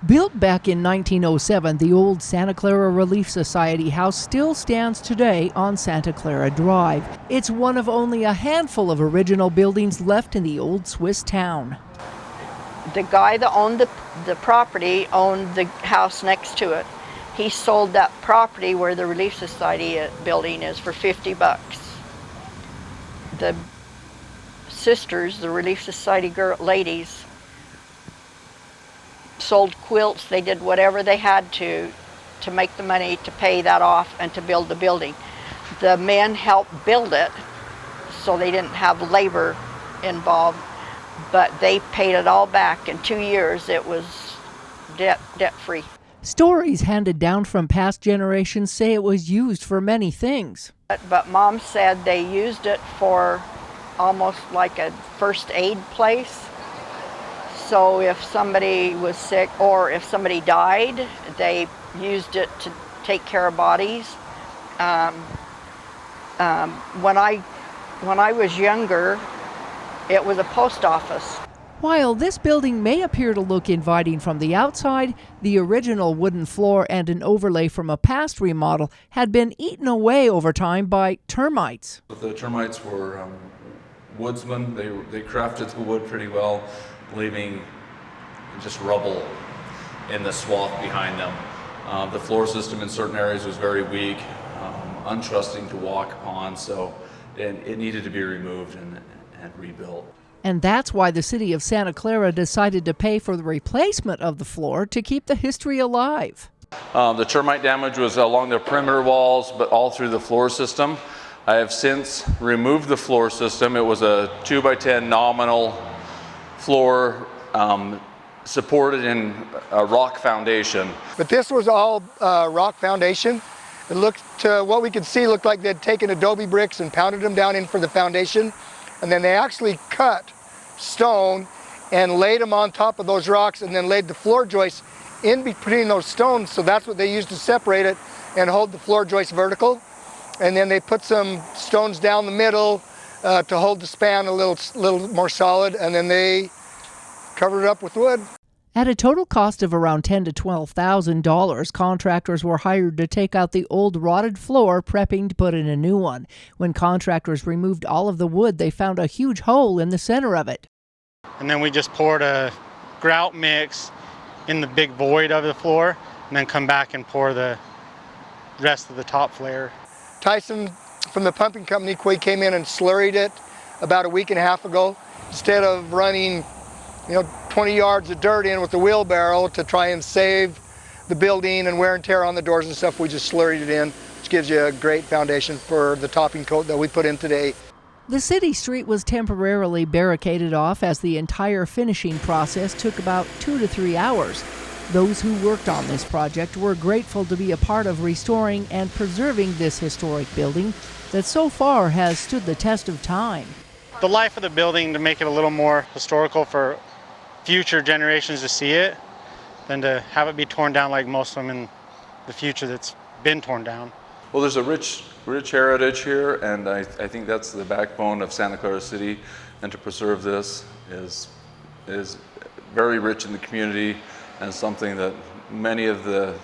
Built back in 1907, the old Santa Clara Relief Society house still stands today on Santa Clara Drive. It's one of only a handful of original buildings left in the old Swiss town. The guy that owned the property owned the house next to it. He sold that property where the Relief Society building is for $50. The sisters, the Relief Society ladies, sold quilts. They did whatever they had to make the money to pay that off and to build the building. The men helped build it, so they didn't have labor involved, but they paid it all back. In 2 years it was debt-free. Stories handed down from past generations say it was used for many things. But Mom said they used it for almost like a first aid place. So if somebody was sick or if somebody died, they used it to take care of bodies. When I was younger, it was a post office. While this building may appear to look inviting from the outside, the original wooden floor and an overlay from a past remodel had been eaten away over time by termites. The termites were woodsmen. They crafted the wood pretty well, leaving just rubble in the swath behind them. The floor system in certain areas was very weak, untrusting to walk upon, so it needed to be removed and rebuilt. And that's why the City of Santa Clara decided to pay for the replacement of the floor to keep the history alive. The termite damage was along the perimeter walls, but all through the floor system. I have since removed the floor system. It was a 2x10 nominal floor supported in a rock foundation. But this was all rock foundation. It looked, what we could see looked like they'd taken adobe bricks and pounded them down in for the foundation. And then they actually cut stone and laid them on top of those rocks and then laid the floor joists in between those stones. So that's what they used to separate it and hold the floor joist vertical. And then they put some stones down the middle to hold the span a little more solid, and then they covered it up with wood. At a total cost of around $10,000 to $12,000, contractors were hired to take out the old rotted floor, prepping to put in a new one. When contractors removed all of the wood, they found a huge hole in the center of it. And then we just poured a grout mix in the big void of the floor, and then come back and pour the rest of the top layer. Tyson from the pumping company came in and slurried it about a week and a half ago. Instead of running 20 yards of dirt in with the wheelbarrow to try and save the building and wear and tear on the doors and stuff, we just slurried it in, which gives you a great foundation for the topping coat that we put in today. The city street was temporarily barricaded off as the entire finishing process took about 2 to 3 hours. Those who worked on this project were grateful to be a part of restoring and preserving this historic building that so far has stood the test of time. The life of the building, to make it a little more historical for future generations to see it, than to have it be torn down like most of them in the future that's been torn down. Well, there's a rich heritage here, and I think that's the backbone of Santa Clara City, and to preserve this is very rich in the community and something that many of the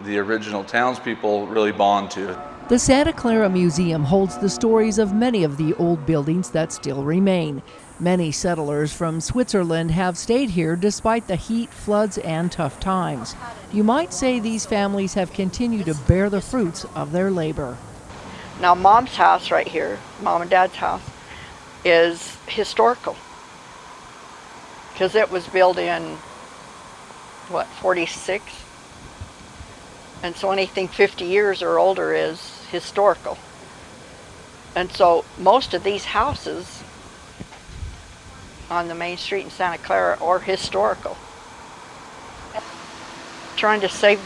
original townspeople really bond to. The Santa Clara Museum holds the stories of many of the old buildings that still remain. Many settlers from Switzerland have stayed here despite the heat, floods, and tough times. You might say these families have continued to bear the fruits of their labor. Now Mom's house right here, Mom and Dad's house, is historical because it was built in 46? And so anything 50 years or older is historical. And so most of these houses on the main street in Santa Clara are historical. Trying to save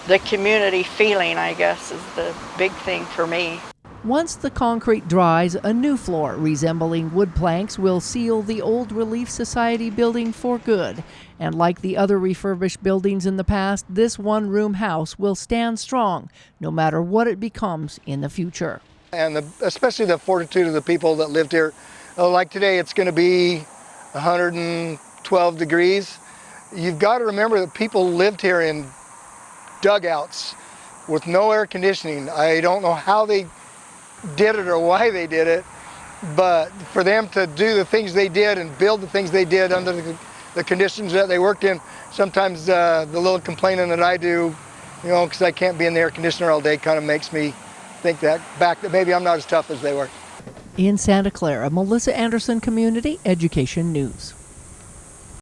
the community feeling, I guess, is the big thing for me. Once the concrete dries, a new floor resembling wood planks will seal the old Relief Society building for good. And like the other refurbished buildings in the past, this one-room house will stand strong no matter what it becomes in the future. And especially the fortitude of the people that lived here. Like today, it's going to be 112 degrees. You've got to remember that people lived here in dugouts with no air conditioning. I don't know how they did it or why they did it, but for them to do the things they did and build the things they did under the conditions that they worked in, sometimes the little complaining that I do, you know, because I can't be in the air conditioner all day, kind of makes me think that maybe I'm not as tough as they were. In Santa Clara, Melissa Anderson, Community Education News.